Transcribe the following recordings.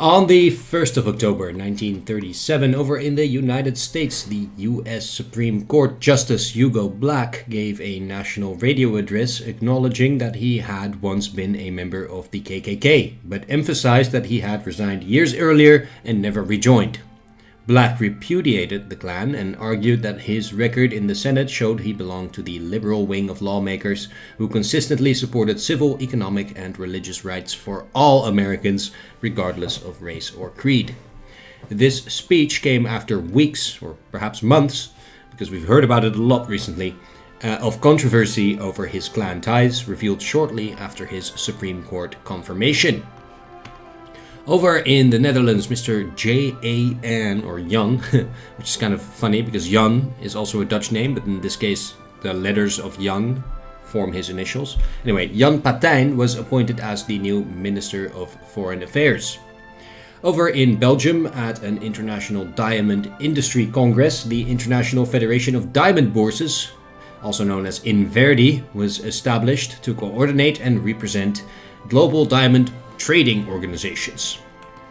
On the 1st of October 1937, over in the United States, the U.S. Supreme Court Justice Hugo Black gave a national radio address acknowledging that he had once been a member of the KKK, but emphasized that he had resigned years earlier and never rejoined. Black repudiated the Klan and argued that his record in the Senate showed he belonged to the liberal wing of lawmakers who consistently supported civil, economic, and religious rights for all Americans, regardless of race or creed. This speech came after weeks, or perhaps months, because we've heard about it a lot recently, of controversy over his Klan ties, revealed shortly after his Supreme Court confirmation. Over in the Netherlands, Mr. J.A.N. or Jan, which is kind of funny because Jan is also a Dutch name, but in this case the letters of Jan form his initials. Anyway, Jan Patijn was appointed as the new Minister of Foreign Affairs. Over in Belgium, at an International Diamond Industry Congress, the International Federation of Diamond Bourses, also known as INVERDI, was established to coordinate and represent global diamond trading organizations.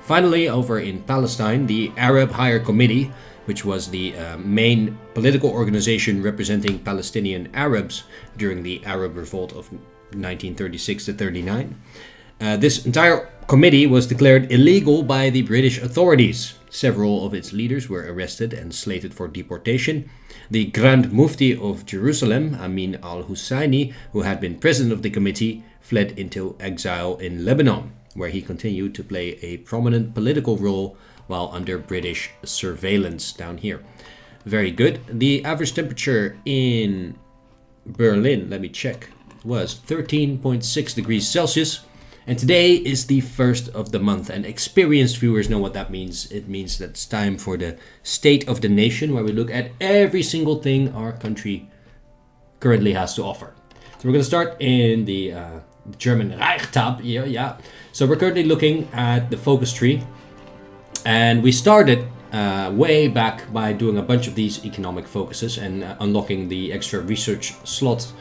Finally, over in Palestine, the Arab Higher Committee, which was the main political organization representing Palestinian Arabs during the Arab Revolt of 1936 to 39. This entire committee was declared illegal by the British authorities. Several of its leaders were arrested and slated for deportation. The Grand Mufti of Jerusalem, Amin al-Husseini, who had been president of the committee, fled into exile in Lebanon, where he continued to play a prominent political role while under British surveillance down here. Very good. The average temperature in Berlin, let me check, was 13.6 degrees Celsius. And today is the first of the month, and experienced viewers know what that means. It means that it's time for the State of the Nation, where we look at every single thing our country currently has to offer. So we're going to start in the German Reich tab here, yeah. So we're currently looking at the focus tree, and we started way back by doing a bunch of these economic focuses and unlocking the extra research slots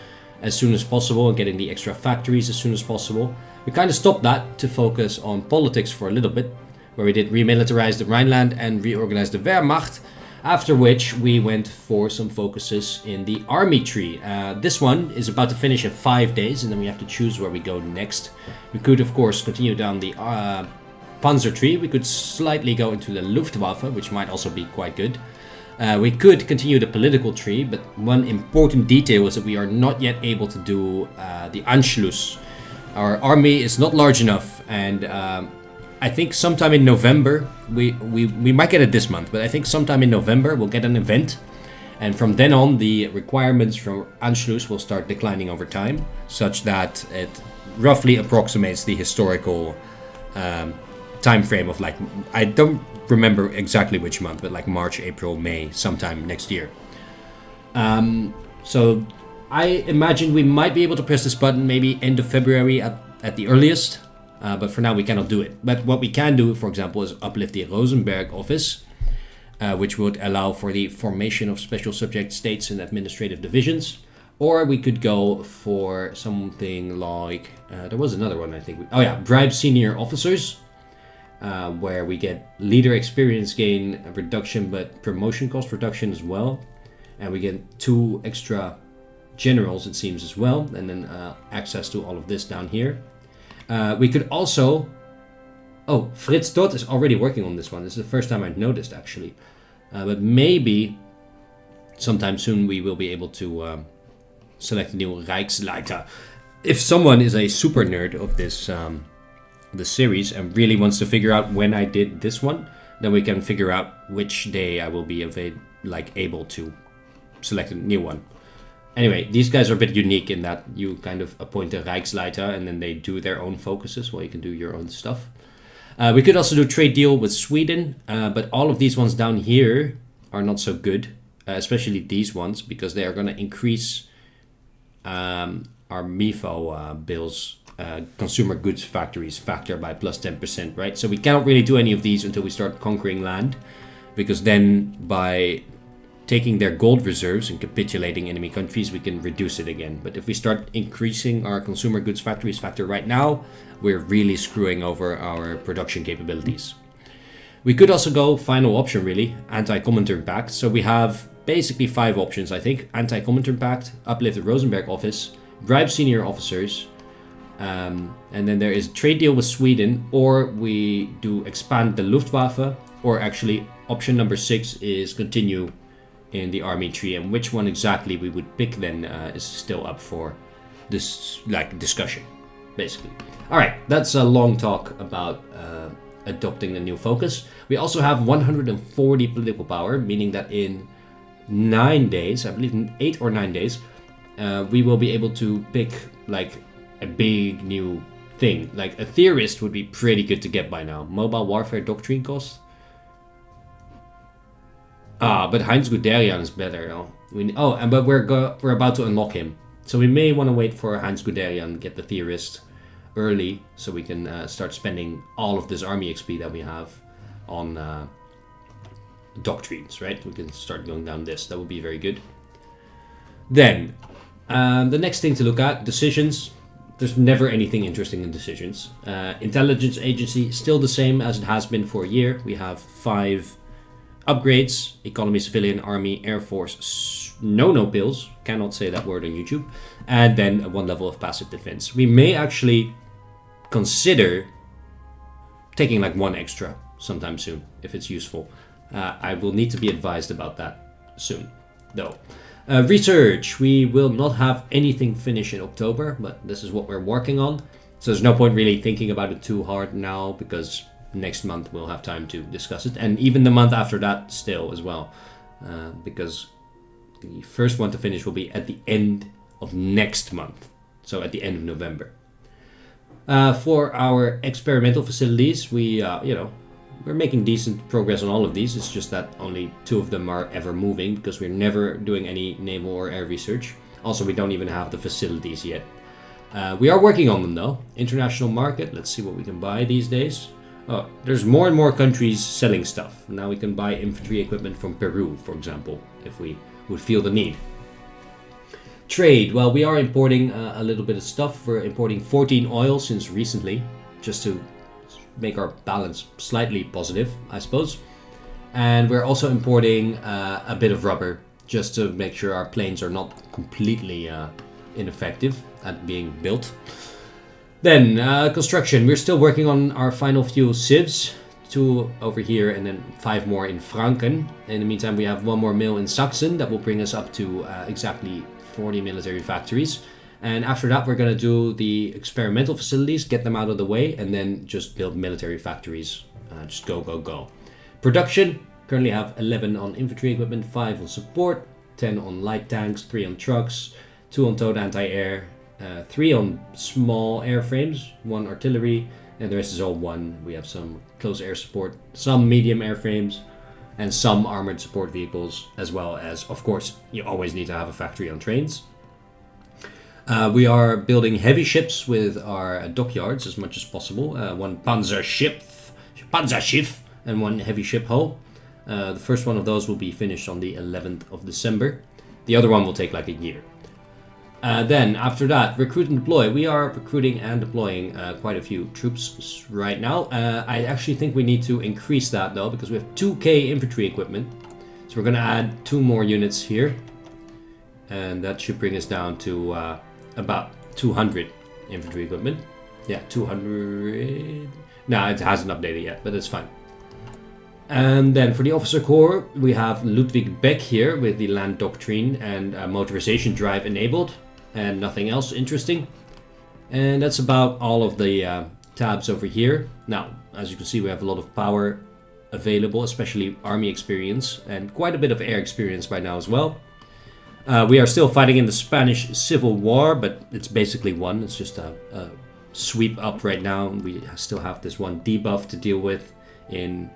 as soon as possible and getting the extra factories as soon as possible. We kind of stopped that to focus on politics for a little bit, where we did remilitarize the Rhineland and reorganize the Wehrmacht, after which we went for some focuses in the army tree. This one is about to finish in 5 days, and then we have to choose where we go next. We could, of course, continue down the Panzer tree. We could slightly go into the Luftwaffe, which might also be quite good. We could continue the political tree, but one important detail is that we are not yet able to do the Anschluss. Our army is not large enough, and I think sometime in November, we might get it this month, but I think sometime in November we'll get an event, and from then on the requirements for Anschluss will start declining over time, such that it roughly approximates the historical time frame of, like, I don't remember exactly which month, but like March, April, May, sometime next year. So I imagine we might be able to press this button maybe end of February at the earliest, but for now we cannot do it. But what we can do, for example, is uplift the Rosenberg office, which would allow for the formation of special subject states and administrative divisions. Or we could go for something like, there was another one I think. Bribe senior officers, where we get leader experience gain reduction, but promotion cost reduction as well. And we get 2 extra generals, it seems, as well, and then access to all of this down here. We could also... Oh, Fritz Todt is already working on this one. This is the first time I've noticed, actually. But maybe sometime soon we will be able to select a new Reichsleiter. If someone is a super nerd of this series and really wants to figure out when I did this one, then we can figure out which day I will be able to select a new one. Anyway, these guys are a bit unique in that you kind of appoint a Reichsleiter and then they do their own focuses while you can do your own stuff. We could also do trade deal with Sweden, but all of these ones down here are not so good, especially these ones, because they are going to increase our MIFO bills, consumer goods factories factor by plus 10%, right? So we cannot really do any of these until we start conquering land, because then by taking their gold reserves and capitulating enemy countries, we can reduce it again. But if we start increasing our consumer goods factories factor right now, we're really screwing over our production capabilities. We could also go final option, really, anti-Comintern Pact. So we have basically 5 options, I think. Anti-Comintern Pact, uplift the Rosenberg office, bribe senior officers, and then there is trade deal with Sweden, or we do expand the Luftwaffe, or actually option number 6 is continue in the army tree, and which one exactly we would pick then is still up for this discussion, basically. All right, that's a long talk about adopting a new focus. We also have 140 political power, meaning that in 9 days, I believe in 8 or 9 days, we will be able to pick like a big new thing. Like a theorist would be pretty good to get by now. Mobile warfare doctrine cost. But Heinz Guderian is better. But we're about to unlock him, so we may want to wait for Heinz Guderian, get the theorist early, so we can start spending all of this army XP that we have on doctrines. Right? We can start going down this. That would be very good. Then the next thing to look at, decisions. There's never anything interesting in decisions. Intelligence agency still the same as it has been for a year. We have 5 upgrades: economy, civilian, army, air force, no pills, cannot say that word on YouTube, and then 1 level of passive defense. We may actually consider taking like 1 extra sometime soon if it's useful. I will need to be advised about that soon, though. Research, we will not have anything finished in October, but this is what we're working on, so there's no point really thinking about it too hard now, because next month we'll have time to discuss it, and even the month after that still as well, because the first one to finish will be at the end of next month, so at the end of November. For our experimental facilities, we're making decent progress on all of these. It's just that only 2 of them are ever moving, because we're never doing any naval or air research. Also, we don't even have the facilities yet. We are working on them though. International market, let's see what we can buy these days. Oh, there's more and more countries selling stuff. Now we can buy infantry equipment from Peru, for example, if we would feel the need. Trade, well, we are importing a little bit of stuff. We're importing 14 oil since recently, just to make our balance slightly positive, I suppose. And we're also importing a bit of rubber, just to make sure our planes are not completely ineffective at being built. Then, construction. We're still working on our final few civs. 2 over here and then 5 more in Franken. In the meantime, we have 1 more mill in Sachsen that will bring us up to exactly 40 military factories. And after that, we're going to do the experimental facilities, get them out of the way, and then just build military factories. Just go. Production. Currently have 11 on infantry equipment, 5 on support, 10 on light tanks, 3 on trucks, 2 on towed anti-air, 3 on small airframes, 1 artillery, and the rest is all 1. We have some close air support, some medium airframes, and some armored support vehicles, as well as, of course, you always need to have a factory on trains. We are building heavy ships with our dockyards as much as possible. 1 Panzerschiff, and 1 heavy ship hull. The first one of those will be finished on the 11th of December. The other one will take like a year. Then after that, recruit and deploy. We are recruiting and deploying quite a few troops right now. I actually think we need to increase that though, because we have 2k infantry equipment. So we're going to add 2 more units here. And that should bring us down to about 200 infantry equipment. Yeah, 200. No, it hasn't updated yet, but it's fine. And then for the officer corps, we have Ludwig Beck here with the land doctrine and motorization drive enabled, and nothing else interesting. And that's about all of the tabs over here. Now, as you can see, we have a lot of power available, especially army experience, and quite a bit of air experience by now as well. We are still fighting in the Spanish Civil War, but it's basically won. It's just a sweep up right now. We still have this 1 debuff to deal with in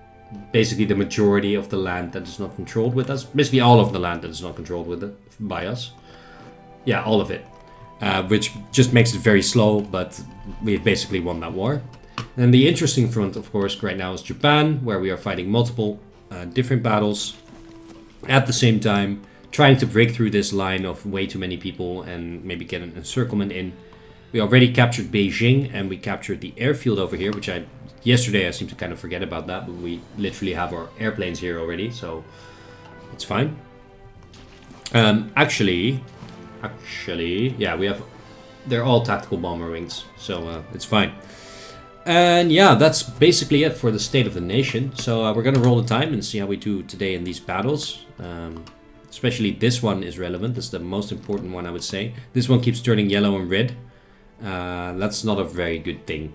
basically the majority of the land that is not controlled with us. Basically all of the land that is not controlled by us. Yeah, all of it. Which just makes it very slow, but we've basically won that war. And the interesting front, of course, right now is Japan, where we are fighting multiple different battles. At the same time, trying to break through this line of way too many people and maybe get an encirclement in. We already captured Beijing, and we captured the airfield over here, which yesterday I seem to kind of forget about that, but we literally have our airplanes here already, so it's fine. Actually, yeah, they're all tactical bomber wings, so it's fine. And yeah, that's basically it for the state of the nation. So we're going to roll the time and see how we do today in these battles. Especially this one is relevant. This is the most important one, I would say. This one keeps turning yellow and red. That's not a very good thing,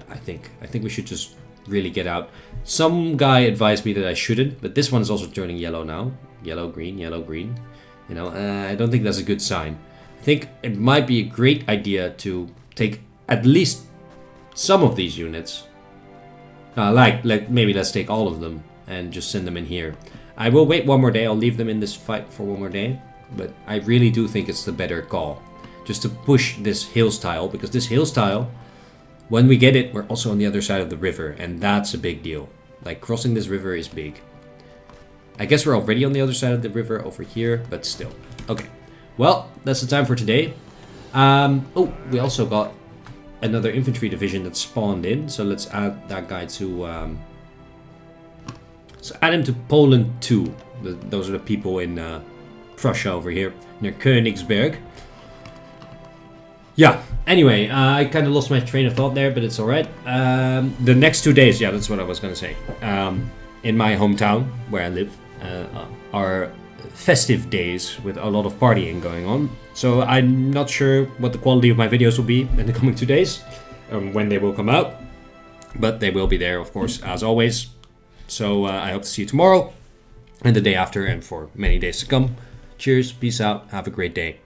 I think. I think we should just really get out. Some guy advised me that I shouldn't, but this one is also turning yellow now. Yellow, green, yellow, green. You know, I don't think that's a good sign. I think it might be a great idea to take at least some of these units. Like maybe let's take all of them and just send them in here. I will wait one more day. I'll leave them in this fight for one more day. But I really do think it's the better call. Just to push this hills tile, because this hills tile, when we get it, we're also on the other side of the river, and that's a big deal. Like, crossing this river is big. I guess we're already on the other side of the river over here, but still. Okay, well, that's the time for today. Oh, we also got another infantry division that spawned in, so let's add that guy to... So add him to Poland 2. Those are the people in Prussia over here, near Königsberg. Yeah, anyway, I kind of lost my train of thought there, but it's alright. The next 2 days, yeah, that's what I was going to say. In my hometown, where I live, are festive days with a lot of partying going on. So I'm not sure what the quality of my videos will be in the coming 2 days, when they will come out. But they will be there, of course, as always. So I hope to see you tomorrow, and the day after, and for many days to come. Cheers, peace out, have a great day.